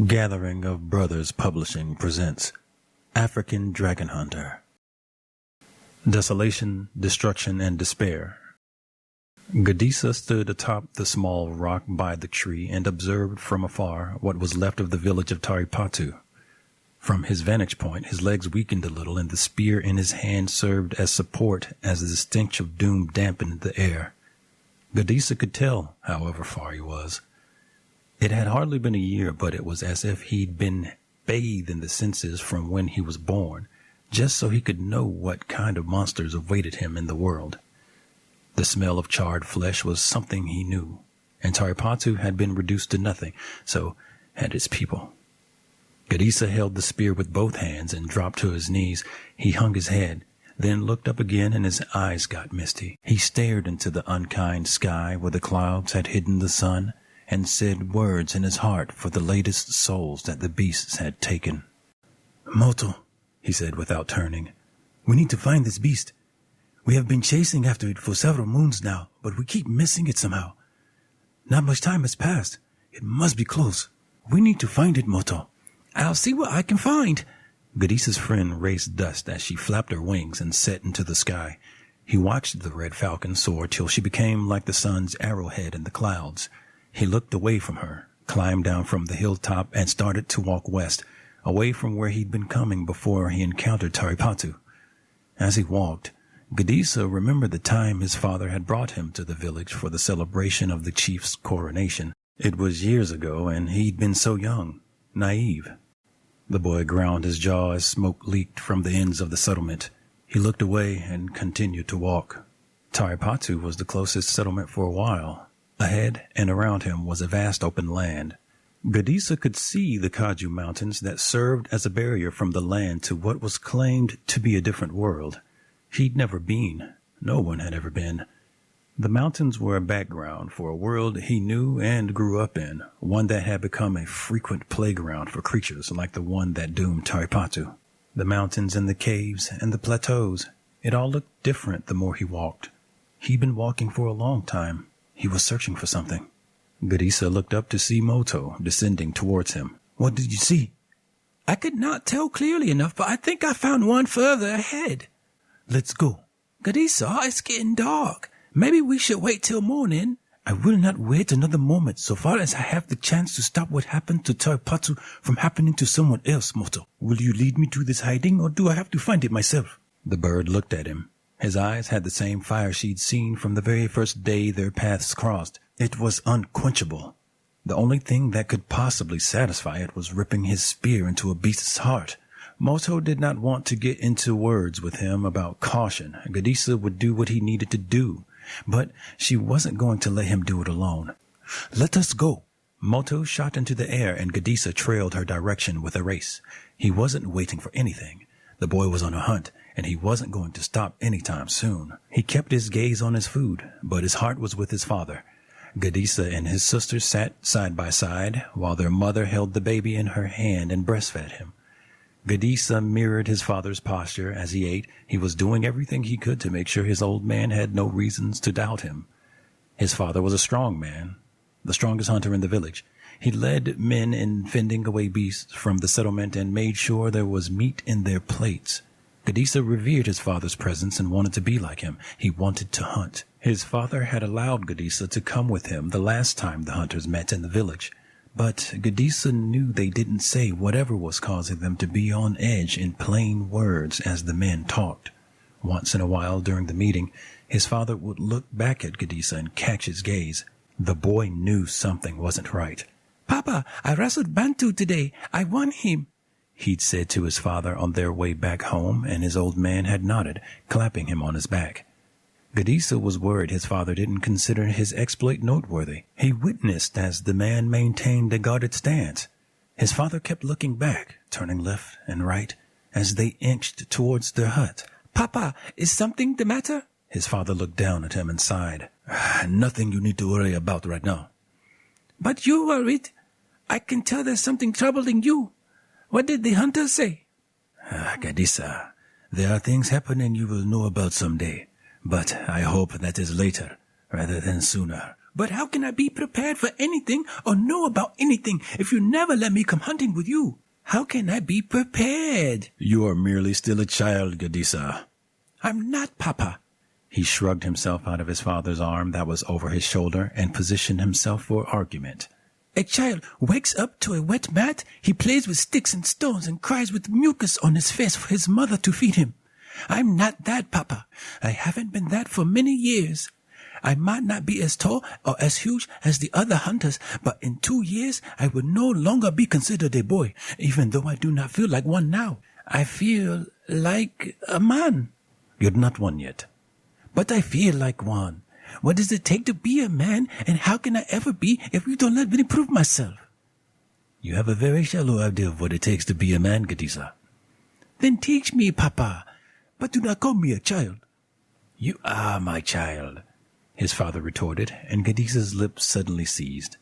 Gathering of Brothers Publishing presents African Dragon Hunter. Desolation, destruction, and despair. Gadisa stood atop the small rock by the tree and observed from afar what was left of the village of Taripatu. From his vantage point, his legs weakened a little, and the spear in his hand served as support as the stench of doom dampened the air. Gadisa could tell, however far he was. It had hardly been a year, but it was as if he'd been bathed in the senses from when he was born, just so he could know what kind of monsters awaited him in the world. The smell of charred flesh was something he knew, and Taripatu had been reduced to nothing, so had its people. Gadisa held the spear with both hands and dropped to his knees. He hung his head, then looked up again, and his eyes got misty. He stared into the unkind sky where the clouds had hidden the sun, and said words in his heart for the latest souls that the beasts had taken. "Moto," he said without turning, "we need to find this beast. We have been chasing after it for several moons now, but we keep missing it somehow. Not much time has passed. It must be close. We need to find it, Moto." "I'll see what I can find." Gadisa's friend raised dust as she flapped her wings and set into the sky. He watched the red falcon soar till she became like the sun's arrowhead in the clouds. He looked away from her, climbed down from the hilltop, and started to walk west, away from where he'd been coming before he encountered Taripatu. As he walked, Gadisa remembered the time his father had brought him to the village for the celebration of the chief's coronation. It was years ago, and he'd been so young, naive. The boy ground his jaw as smoke leaked from the ends of the settlement. He looked away and continued to walk. Taripatu was the closest settlement for a while. Ahead and around him was a vast open land. Gadisa could see the Kaju Mountains that served as a barrier from the land to what was claimed to be a different world. He'd never been. No one had ever been. The mountains were a background for a world he knew and grew up in, one that had become a frequent playground for creatures like the one that doomed Taripatu. The mountains and the caves and the plateaus, it all looked different the more he walked. He'd been walking for a long time. He was searching for something. Gadisa looked up to see Moto descending towards him. "What did you see?" "I could not tell clearly enough, but I think I found one further ahead." "Let's go." "Gadisa, it's getting dark. Maybe we should wait till morning." "I will not wait another moment so far as I have the chance to stop what happened to Taripatu from happening to someone else, Moto. Will you lead me to this hiding, or do I have to find it myself?" The bird looked at him. His eyes had the same fire she'd seen from the very first day their paths crossed. It was unquenchable. The only thing that could possibly satisfy it was ripping his spear into a beast's heart. Moto did not want to get into words with him about caution. Gadisa would do what he needed to do, but she wasn't going to let him do it alone. "Let us go." Moto shot into the air, and Gadisa trailed her direction with a race. He wasn't waiting for anything. The boy was on a hunt, and he wasn't going to stop anytime soon. He kept his gaze on his food, but his heart was with his father. Gadisa and his sister sat side by side, while their mother held the baby in her hand and breastfed him. Gadisa mirrored his father's posture as he ate. He was doing everything he could to make sure his old man had no reasons to doubt him. His father was a strong man, the strongest hunter in the village. He led men in fending away beasts from the settlement and made sure there was meat in their plates. Gadisa revered his father's presence and wanted to be like him. He wanted to hunt. His father had allowed Gadisa to come with him the last time the hunters met in the village. But Gadisa knew they didn't say whatever was causing them to be on edge in plain words as the men talked. Once in a while during the meeting, his father would look back at Gadisa and catch his gaze. The boy knew something wasn't right. "Papa, I wrestled Bantu today. I won him," he'd said to his father on their way back home, and his old man had nodded, clapping him on his back. Gadisa was worried his father didn't consider his exploit noteworthy. He witnessed as the man maintained a guarded stance. His father kept looking back, turning left and right, as they inched towards their hut. "Papa, is something the matter?" His father looked down at him and sighed. "Nothing you need to worry about right now." "But you worried. I can tell there's something troubling you. What did the hunter say?" "Gadisa, there are things happening you will know about someday, but I hope that is later rather than sooner. But how can I be prepared for anything or know about anything if you never let me come hunting with you? How can I be prepared? You are merely still a child, Gadisa. I'm not, Papa. He shrugged himself out of his father's arm that was over his shoulder and positioned himself for argument. A child wakes up to a wet mat, he plays with sticks and stones and cries with mucus on his face for his mother to feed him. I'm not that, Papa. I haven't been that for many years. I might not be as tall or as huge as the other hunters, but in 2 years I will no longer be considered a boy, even though I do not feel like one now. I feel like a man. You're not one yet. But I feel like one. What does it take to be a man, and how can I ever be if you don't let me prove myself? You have a very shallow idea of what it takes to be a man, Gadisa. Then teach me, Papa, but do not call me a child. You are my child, his father retorted, and Gadisa's lips suddenly seized.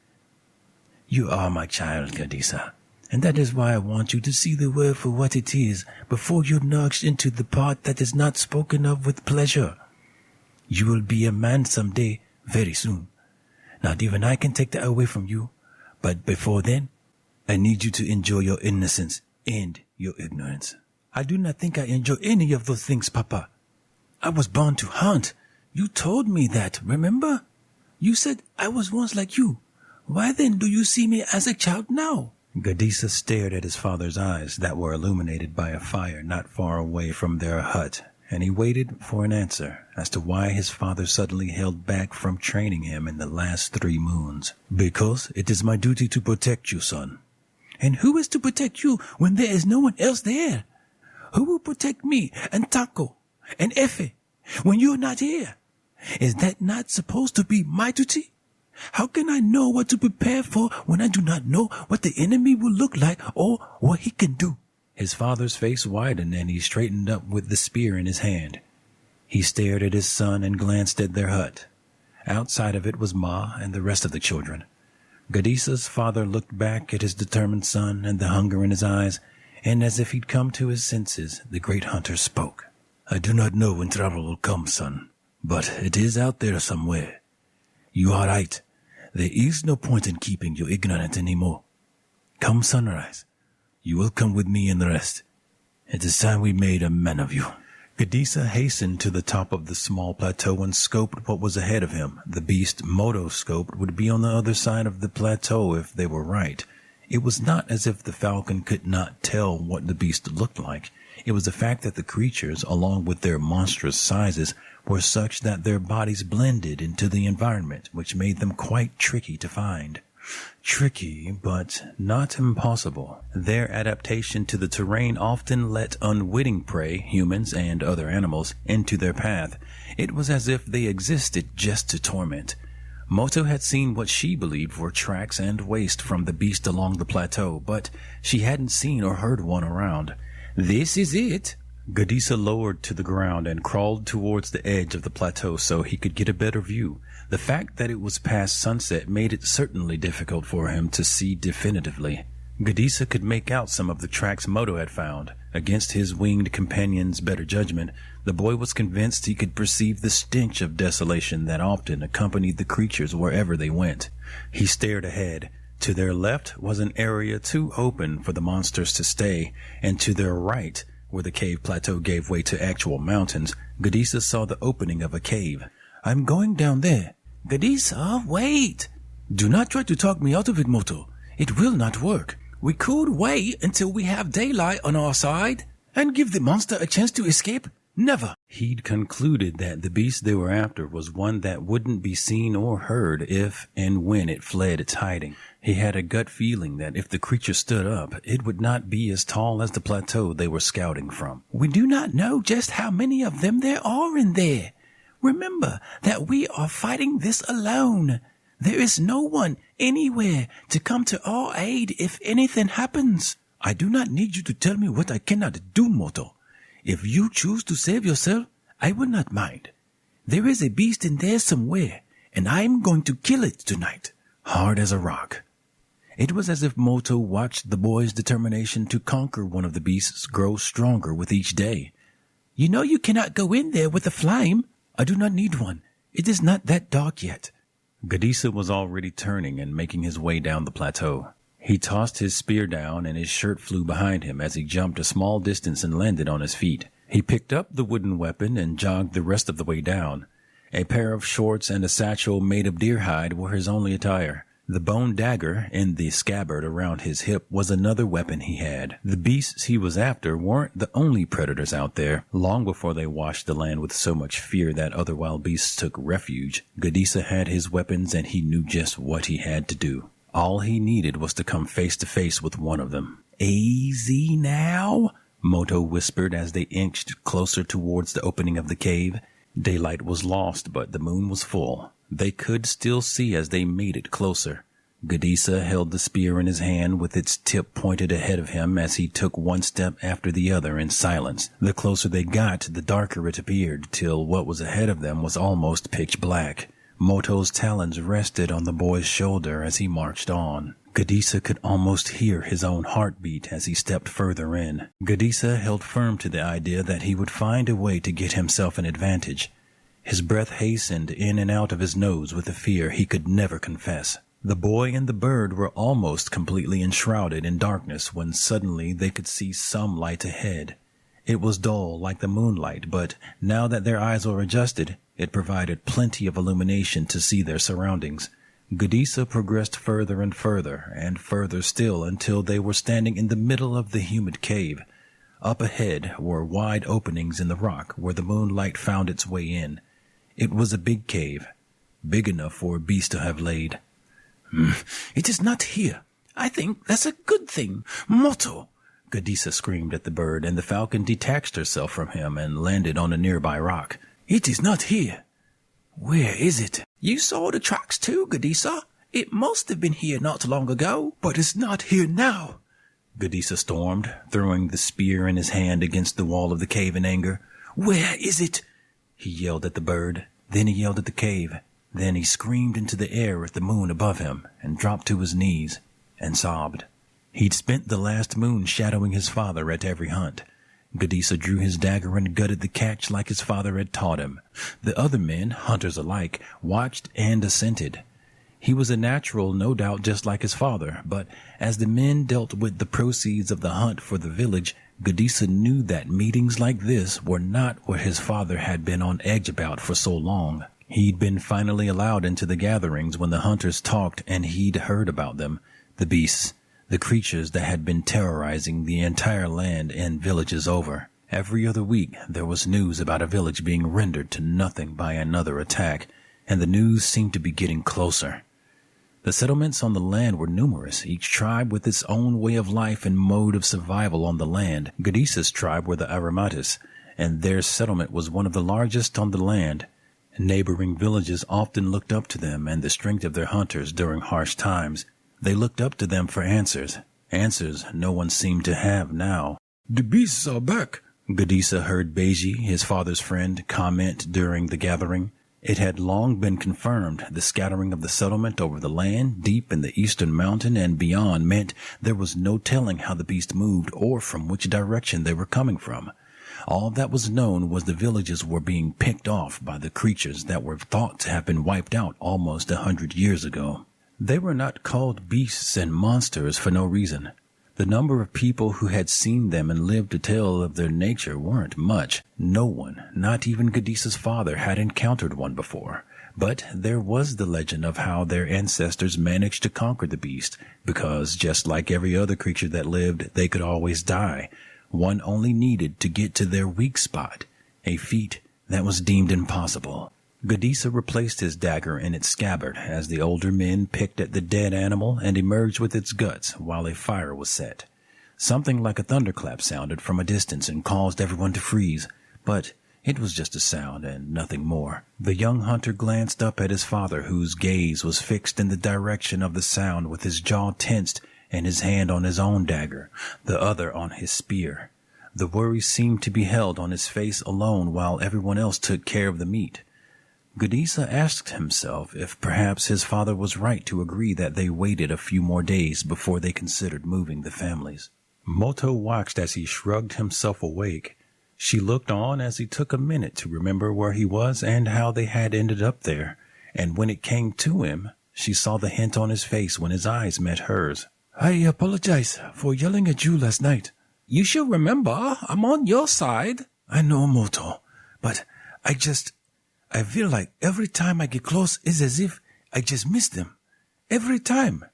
You are my child, Gadisa, and that is why I want you to see the world for what it is before you nudge into the part that is not spoken of with pleasure. You will be a man someday, very soon. Not even I can take that away from you, but before then, I need you to enjoy your innocence and your ignorance. I do not think I enjoy any of those things, Papa. I was born to hunt. You told me that, remember? You said I was once like you. Why then do you see me as a child now? Gadisa stared at his father's eyes that were illuminated by a fire not far away from their hut, and he waited for an answer as to why his father suddenly held back from training him in the last 3 moons. Because it is my duty to protect you, son. And who is to protect you when there is no one else there? Who will protect me and Taco and Efe when you are not here? Is that not supposed to be my duty? How can I know what to prepare for when I do not know what the enemy will look like or what he can do? His father's face widened and he straightened up with the spear in his hand. He stared at his son and glanced at their hut. Outside of it was Ma and the rest of the children. Gadisa's father looked back at his determined son and the hunger in his eyes, and as if he'd come to his senses, the great hunter spoke. I do not know when trouble will come, son, but it is out there somewhere. You are right. There is no point in keeping you ignorant anymore. Come sunrise, you will come with me and the rest. It is time we made a man of you. Gadisa hastened to the top of the small plateau and scoped what was ahead of him. The beast Moto scoped would be on the other side of the plateau if they were right. It was not as if the falcon could not tell what the beast looked like. It was the fact that the creatures, along with their monstrous sizes, were such that their bodies blended into the environment, which made them quite tricky to find. Tricky, but not impossible. Their adaptation to the terrain often let unwitting prey, humans and other animals, into their path. It was as if they existed just to torment. Moto had seen what she believed were tracks and waste from the beast along the plateau, but she hadn't seen or heard one around. This is it. Gadisa lowered to the ground and crawled towards the edge of the plateau so he could get a better view. The fact that it was past sunset made it certainly difficult for him to see definitively. Gadisa could make out some of the tracks Moto had found. Against his winged companion's better judgment, the boy was convinced he could perceive the stench of desolation that often accompanied the creatures wherever they went. He stared ahead. To their left was an area too open for the monsters to stay, and to their right, where the cave plateau gave way to actual mountains, Gadisa saw the opening of a cave. I'm going down there. Gadisa, wait! Do not try to talk me out of it, Moto. It will not work. We could wait until we have daylight on our side and give the monster a chance to escape. Never. He'd concluded that the beast they were after was one that wouldn't be seen or heard if and when it fled its hiding. He had a gut feeling that if the creature stood up, it would not be as tall as the plateau they were scouting from. We do not know just how many of them there are in there. Remember that we are fighting this alone. There is no one anywhere to come to our aid if anything happens. I do not need you to tell me what I cannot do, Moto. If you choose to save yourself, I will not mind. There is a beast in there somewhere, and I am going to kill it tonight, hard as a rock. It was as if Moto watched the boy's determination to conquer one of the beasts grow stronger with each day. You know you cannot go in there with a flame. I do not need one. It is not that dark yet. Gadisa was already turning and making his way down the plateau. He tossed his spear down and his shirt flew behind him as he jumped a small distance and landed on his feet. He picked up the wooden weapon and jogged the rest of the way down. A pair of shorts and a satchel made of deer hide were his only attire. The bone dagger in the scabbard around his hip was another weapon he had. The beasts he was after weren't the only predators out there. Long before they washed the land with so much fear that other wild beasts took refuge, Gadisa had his weapons and he knew just what he had to do. All he needed was to come face to face with one of them. "Easy now," Moto whispered as they inched closer towards the opening of the cave. Daylight was lost, but the moon was full. They could still see as they made it closer. Gadisa held the spear in his hand with its tip pointed ahead of him as he took one step after the other in silence. The closer they got, the darker it appeared, till what was ahead of them was almost pitch black. Moto's talons rested on the boy's shoulder as he marched on. Gadisa could almost hear his own heartbeat as he stepped further in. Gadisa held firm to the idea that he would find a way to get himself an advantage. His breath hastened in and out of his nose with a fear he could never confess. The boy and the bird were almost completely enshrouded in darkness when suddenly they could see some light ahead. It was dull like the moonlight, but now that their eyes were adjusted, it provided plenty of illumination to see their surroundings. Gadisa progressed further and further still until they were standing in the middle of the humid cave. Up ahead were wide openings in the rock where the moonlight found its way in. It was a big cave, big enough for a beast to have laid. It is not here. I think that's a good thing. Moto!" Gadisa screamed at the bird, and the falcon detached herself from him and landed on a nearby rock. "It is not here. Where is it?" "You saw the tracks too, Gadisa. It must have been here not long ago, but it's not here now," Gadisa stormed, throwing the spear in his hand against the wall of the cave in anger. "Where is it?" He yelled at the bird, then he yelled at the cave, then he screamed into the air at the moon above him and dropped to his knees and sobbed. He'd spent the last moon shadowing his father at every hunt. Gadisa drew his dagger and gutted the catch like his father had taught him. The other men, hunters alike, watched and assented. He was a natural, no doubt, just like his father, but as the men dealt with the proceeds of the hunt for the village, Gadisa knew that meetings like this were not what his father had been on edge about for so long. He'd been finally allowed into the gatherings when the hunters talked and he'd heard about them, the beasts, the creatures that had been terrorizing the entire land and villages over. Every other week there was news about a village being rendered to nothing by another attack, and the news seemed to be getting closer. The settlements on the land were numerous, each tribe with its own way of life and mode of survival on the land. Gadisa's tribe were the Aromatis, and their settlement was one of the largest on the land. Neighboring villages often looked up to them and the strength of their hunters during harsh times. They looked up to them for answers no one seemed to have now. "The beasts are back," Gadisa heard Beji, his father's friend, comment during the gathering. It had long been confirmed the scattering of the settlement over the land deep in the eastern mountain and beyond meant there was no telling how the beast moved or from which direction they were coming from. All that was known was the villages were being picked off by the creatures that were thought to have been wiped out almost 100 years ago. They were not called beasts and monsters for no reason. The number of people who had seen them and lived to tell of their nature weren't much. No one, not even Gadisa's father, had encountered one before. But there was the legend of how their ancestors managed to conquer the beast, because just like every other creature that lived, they could always die. One only needed to get to their weak spot, a feat that was deemed impossible. Gadisa replaced his dagger in its scabbard as the older men picked at the dead animal and emerged with its guts while a fire was set. Something like a thunderclap sounded from a distance and caused everyone to freeze, but it was just a sound and nothing more. The young hunter glanced up at his father, whose gaze was fixed in the direction of the sound with his jaw tensed and his hand on his own dagger, the other on his spear. The worry seemed to be held on his face alone while everyone else took care of the meat. Gadisa asked himself if perhaps his father was right to agree that they waited a few more days before they considered moving the families. Moto watched as he shrugged himself awake. She looked on as he took a minute to remember where he was and how they had ended up there, and when it came to him, she saw the hint on his face when his eyes met hers. I apologize for yelling at you last night. You should remember, I'm on your side. I know, Moto, but I feel like every time I get close, it's as if I just miss them. Every time.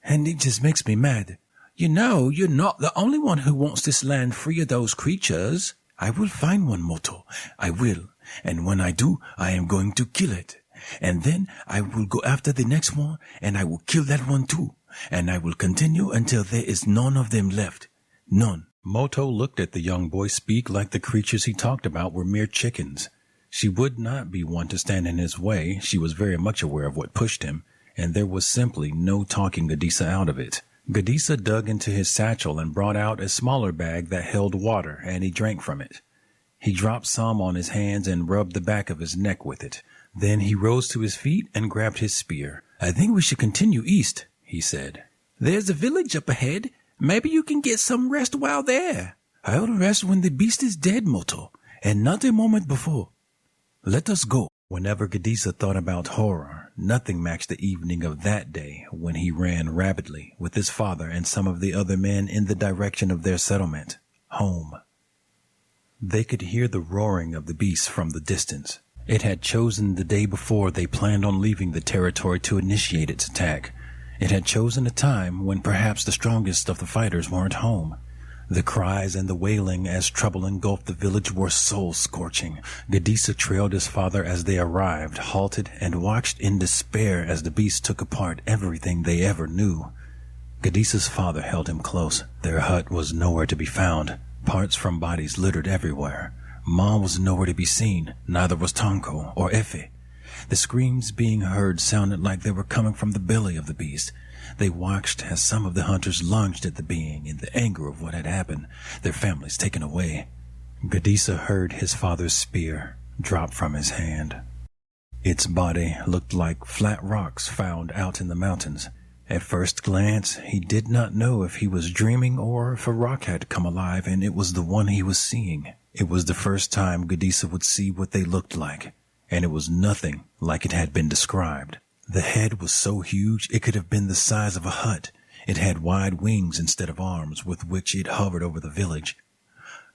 And it just makes me mad. You know, you're not the only one who wants this land free of those creatures. I will find one, Moto. I will. And when I do, I am going to kill it. And then I will go after the next one, and I will kill that one too. And I will continue until there is none of them left. None. Moto looked at the young boy speak like the creatures he talked about were mere chickens. She would not be one to stand in his way. She was very much aware of what pushed him, and there was simply no talking Gadisa out of it. Gadisa dug into his satchel and brought out a smaller bag that held water, and he drank from it. He dropped some on his hands and rubbed the back of his neck with it. Then he rose to his feet and grabbed his spear. I think we should continue east, he said. There's a village up ahead. Maybe you can get some rest while there. I'll rest when the beast is dead, Moto, and not a moment before. Let us go. Whenever Gadisa thought about horror, nothing matched the evening of that day when he ran rapidly with his father and some of the other men in the direction of their settlement, home. They could hear the roaring of the beast from the distance. It had chosen the day before they planned on leaving the territory to initiate its attack. It had chosen a time when perhaps the strongest of the fighters weren't home. The cries and the wailing as trouble engulfed the village were soul-scorching. Gadisa trailed his father as they arrived, halted, and watched in despair as the beast took apart everything they ever knew. Gadisa's father held him close. Their hut was nowhere to be found. Parts from bodies littered everywhere. Ma was nowhere to be seen. Neither was Tonko or Efe. The screams being heard sounded like they were coming from the belly of the beast. They watched as some of the hunters lunged at the being in the anger of what had happened, their families taken away. Gadisa heard his father's spear drop from his hand. Its body looked like flat rocks found out in the mountains. At first glance, he did not know if he was dreaming or if a rock had come alive and it was the one he was seeing. It was the first time Gadisa would see what they looked like, and it was nothing like it had been described. The head was so huge it could have been the size of a hut. It had wide wings instead of arms with which it hovered over the village.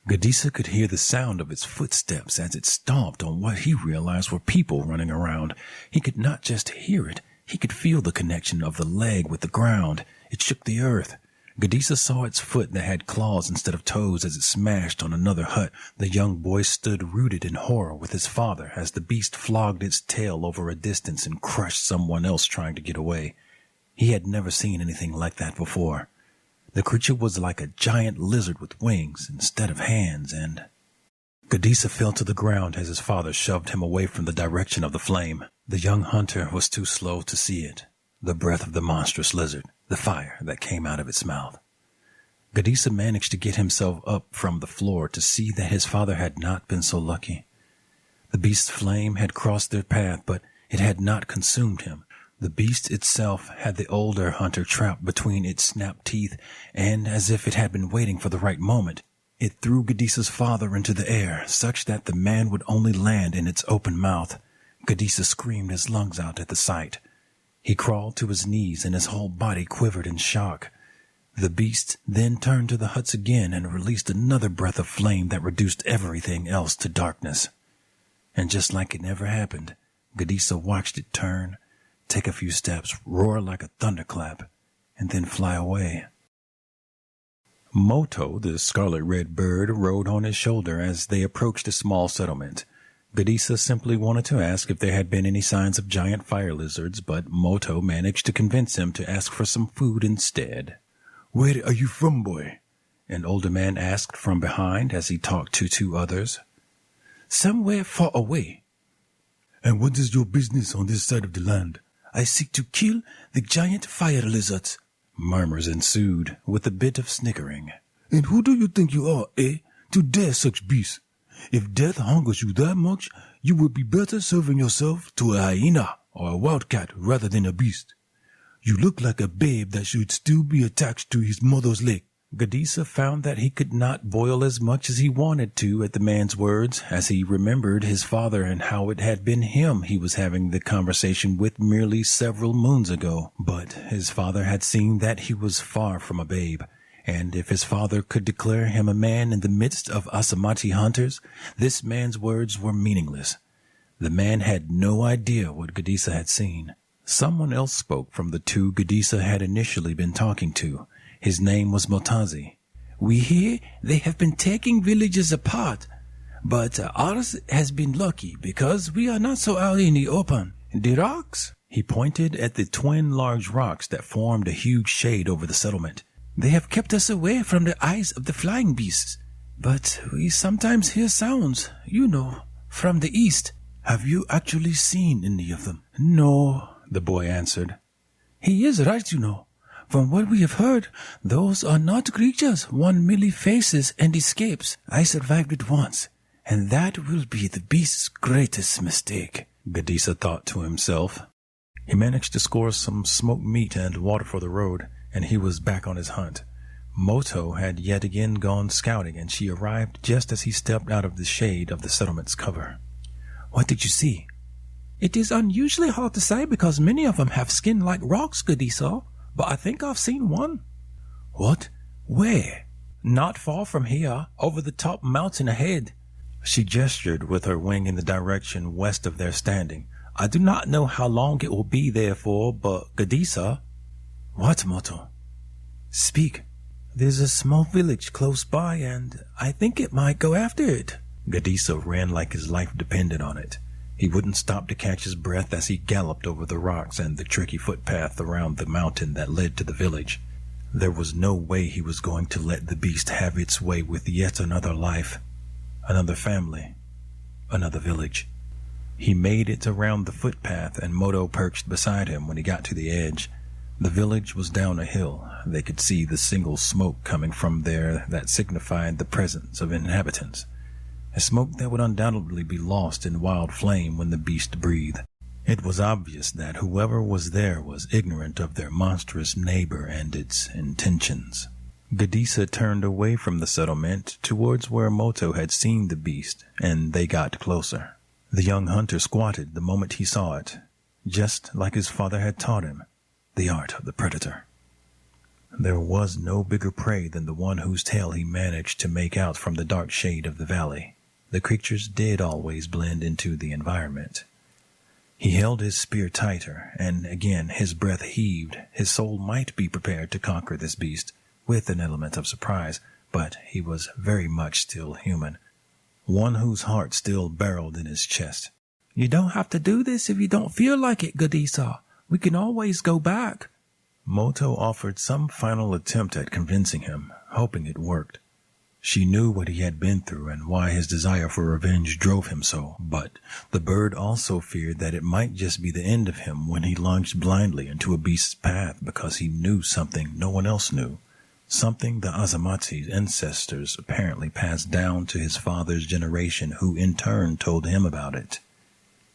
Gadisa could hear the sound of its footsteps as it stomped on what he realized were people running around. He could not just hear it, he could feel the connection of the leg with the ground. It shook the earth. Gadisa saw its foot that had claws instead of toes as it smashed on another hut. The young boy stood rooted in horror with his father as the beast flogged its tail over a distance and crushed someone else trying to get away. He had never seen anything like that before. The creature was like a giant lizard with wings instead of hands, and Gadisa fell to the ground as his father shoved him away from the direction of the flame. The young hunter was too slow to see it. The breath of the monstrous lizard, the fire that came out of its mouth. Gadisa managed to get himself up from the floor to see that his father had not been so lucky. The beast's flame had crossed their path, but it had not consumed him. The beast itself had the older hunter trapped between its snapped teeth, and as if it had been waiting for the right moment, it threw Gadisa's father into the air, such that the man would only land in its open mouth. Gadisa screamed his lungs out at the sight. He crawled to his knees and his whole body quivered in shock. The beast then turned to the huts again and released another breath of flame that reduced everything else to darkness. And just like it never happened, Gadisa watched it turn, take a few steps, roar like a thunderclap, and then fly away. Moto, the scarlet-red bird, rode on his shoulder as they approached a small settlement. Gadisa simply wanted to ask if there had been any signs of giant fire lizards, but Moto managed to convince him to ask for some food instead. "Where are you from, boy?" an older man asked from behind as he talked to two others. "Somewhere far away." "And what is your business on this side of the land?" "I seek to kill the giant fire lizards." Murmurs ensued, with a bit of snickering. "And who do you think you are, to dare such beasts? If death hungers you that much, you would be better serving yourself to a hyena or a wildcat rather than a beast. You look like a babe that should still be attached to his mother's leg." Gadisa found that he could not boil as much as he wanted to at the man's words, as he remembered his father and how it had been him he was having the conversation with merely several moons ago. But his father had seen that he was far from a babe, and if his father could declare him a man in the midst of Asamachi hunters, this man's words were meaningless. The man had no idea what Gadisa had seen. Someone else spoke from the two Gadisa had initially been talking to. His name was Motazi. We hear they have been taking villages apart, but ours has been lucky because we are not so out in the open. The rocks? He pointed at the twin large rocks that formed a huge shade over the settlement. They have kept us away from the eyes of the flying beasts, but we sometimes hear sounds, from the east. Have you actually seen any of them? No, the boy answered. He is right, From what we have heard, those are not creatures one merely faces and escapes. I survived it once, and that will be the beast's greatest mistake, Gadisa thought to himself. He managed to score some smoked meat and water for the road, and he was back on his hunt. Moto had yet again gone scouting, and she arrived just as he stepped out of the shade of the settlement's cover. What did you see? It is unusually hard to say because many of them have skin like rocks, Gadisa, but I think I've seen one. What? Where? Not far from here, over the top mountain ahead. She gestured with her wing in the direction west of their standing. I do not know how long it will be there for, but Gadisa... What, Moto? Speak. There's a small village close by, and I think it might go after it. Gadisa ran like his life depended on it. He wouldn't stop to catch his breath as he galloped over the rocks and the tricky footpath around the mountain that led to the village. There was no way he was going to let the beast have its way with yet another life, another family, another village. He made it around the footpath, and Moto perched beside him when he got to the edge. The village was down a hill. They could see the single smoke coming from there that signified the presence of inhabitants. A smoke that would undoubtedly be lost in wild flame when the beast breathed. It was obvious that whoever was there was ignorant of their monstrous neighbor and its intentions. Gadisa turned away from the settlement towards where Moto had seen the beast, and they got closer. The young hunter squatted the moment he saw it, just like his father had taught him, the art of the predator. There was no bigger prey than the one whose tail he managed to make out from the dark shade of the valley. The creatures did always blend into the environment. He held his spear tighter, and again his breath heaved. His soul might be prepared to conquer this beast, with an element of surprise, but he was very much still human, one whose heart still barreled in his chest. You don't have to do this if you don't feel like it, Gadisa. We can always go back. Moto offered some final attempt at convincing him, hoping it worked. She knew what he had been through and why his desire for revenge drove him so, but the bird also feared that it might just be the end of him when he lunged blindly into a beast's path because he knew something no one else knew, something the Asamachi's ancestors apparently passed down to his father's generation, who in turn told him about it.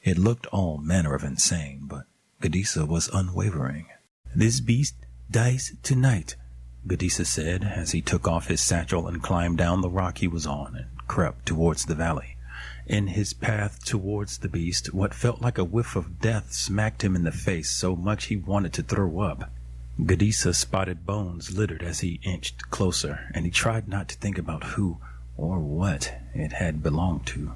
It looked all manner of insane, but Gadisa was unwavering. This beast dies tonight, Gadisa said as he took off his satchel and climbed down the rock he was on and crept towards the valley. In his path towards the beast, what felt like a whiff of death smacked him in the face so much he wanted to throw up. Gadisa spotted bones littered as he inched closer, and he tried not to think about who or what it had belonged to.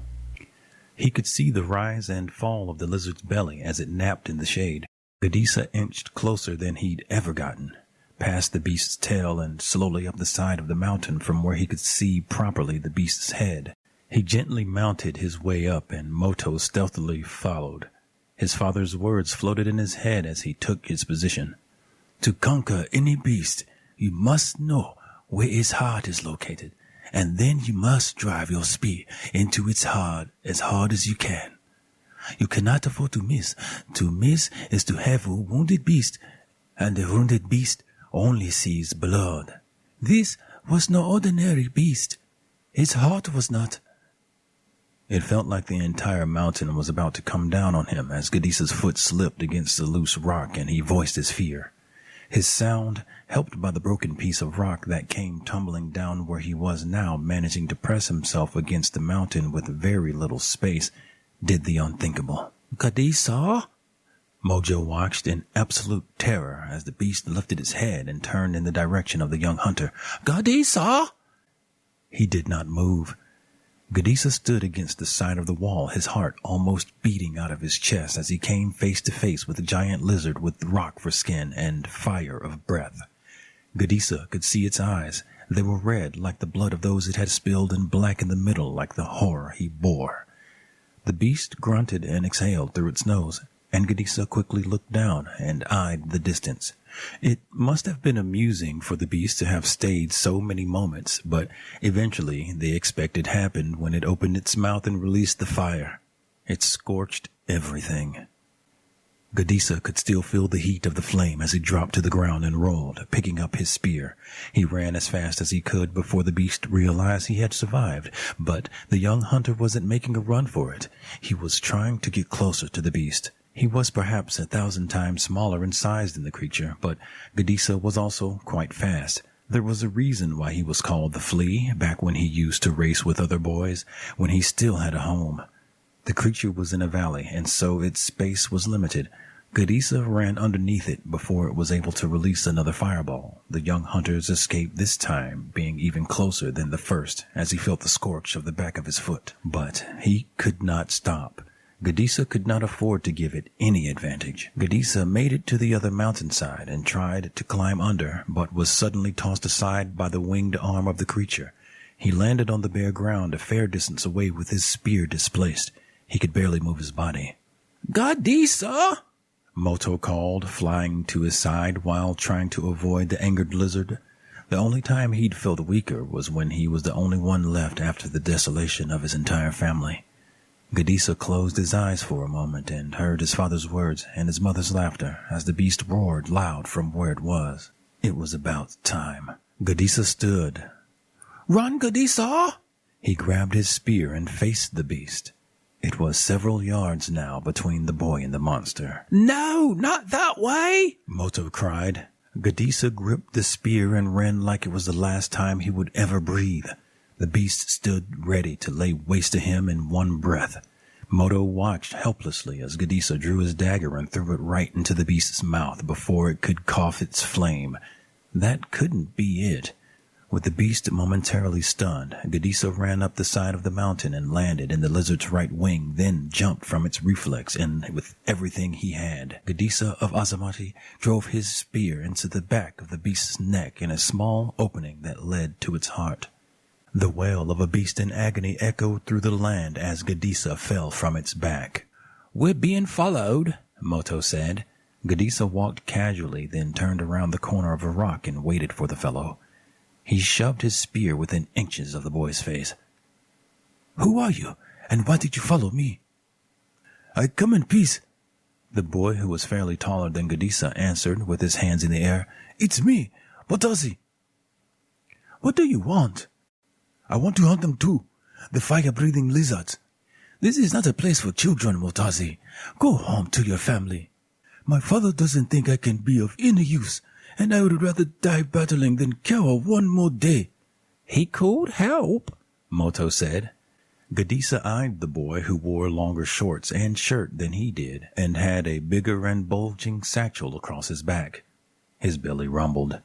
He could see the rise and fall of the lizard's belly as it napped in the shade. Gadisa inched closer than he'd ever gotten, past the beast's tail and slowly up the side of the mountain from where he could see properly the beast's head. He gently mounted his way up, and Moto stealthily followed. His father's words floated in his head as he took his position. To conquer any beast, you must know where its heart is located, and then you must drive your spear into its heart as hard as you can. You cannot afford to miss. To miss is to have a wounded beast, and a wounded beast only sees blood. This was no ordinary beast. Its heart was not. It felt like the entire mountain was about to come down on him as Gadisa's foot slipped against the loose rock and he voiced his fear. His sound, helped by the broken piece of rock that came tumbling down where he was now, managing to press himself against the mountain with very little space, did the unthinkable. Gadisa? Mojo watched in absolute terror as the beast lifted its head and turned in the direction of the young hunter. Gadisa? He did not move. Gadisa stood against the side of the wall, his heart almost beating out of his chest as he came face to face with the giant lizard with rock for skin and fire of breath. Gadisa could see its eyes. They were red like the blood of those it had spilled and black in the middle like the horror he bore. The beast grunted and exhaled through its nose, and Gadisa quickly looked down and eyed the distance. It must have been amusing for the beast to have stayed so many moments, but eventually the expected happened when it opened its mouth and released the fire. It scorched everything. Gadisa could still feel the heat of the flame as he dropped to the ground and rolled, picking up his spear. He ran as fast as he could before the beast realized he had survived, but the young hunter wasn't making a run for it. He was trying to get closer to the beast. He was perhaps 1,000 times smaller in size than the creature, but Gadisa was also quite fast. There was a reason why he was called the Flea back when he used to race with other boys, when he still had a home. The creature was in a valley, and so its space was limited. Gadisa ran underneath it before it was able to release another fireball. The young hunter's escape this time being even closer than the first, as he felt the scorch of the back of his foot. But he could not stop. Gadisa could not afford to give it any advantage. Gadisa made it to the other mountainside and tried to climb under, but was suddenly tossed aside by the winged arm of the creature. He landed on the bare ground a fair distance away with his spear displaced. He could barely move his body. Gadisa? Moto called, flying to his side while trying to avoid the angered lizard. The only time he'd felt weaker was when he was the only one left after the desolation of his entire family. Gadisa closed his eyes for a moment and heard his father's words and his mother's laughter as the beast roared loud from where it was. It was about time. Gadisa stood. Run, Gadisa! He grabbed his spear and faced the beast. It was several yards now between the boy and the monster. No, not that way! Moto cried. Gadisa gripped the spear and ran like it was the last time he would ever breathe. The beast stood ready to lay waste to him in one breath. Moto watched helplessly as Gadisa drew his dagger and threw it right into the beast's mouth before it could cough its flame. That couldn't be it. With the beast momentarily stunned, Gadisa ran up the side of the mountain and landed in the lizard's right wing, then jumped from its reflex and with everything he had. Gadisa of Azamati drove his spear into the back of the beast's neck in a small opening that led to its heart. The wail of a beast in agony echoed through the land as Gadisa fell from its back. We're being followed, Moto said. Gadisa walked casually, then turned around the corner of a rock and waited for the fellow. He shoved his spear within inches of the boy's face. Who are you, and why did you follow me? I come in peace. The boy, who was fairly taller than Gadisa, answered with his hands in the air. It's me, Motazi. What do you want? I want to hunt them too, the fire-breathing lizards. This is not a place for children, Motazi. Go home to your family. My father doesn't think I can be of any use, and I would rather die battling than cower one more day. He called help, Moto said. Gadisa eyed the boy, who wore longer shorts and shirt than he did, and had a bigger and bulging satchel across his back. His belly rumbled.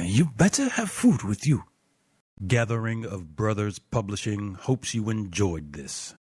You better have food with you. Gathering of Brothers Publishing hopes you enjoyed this.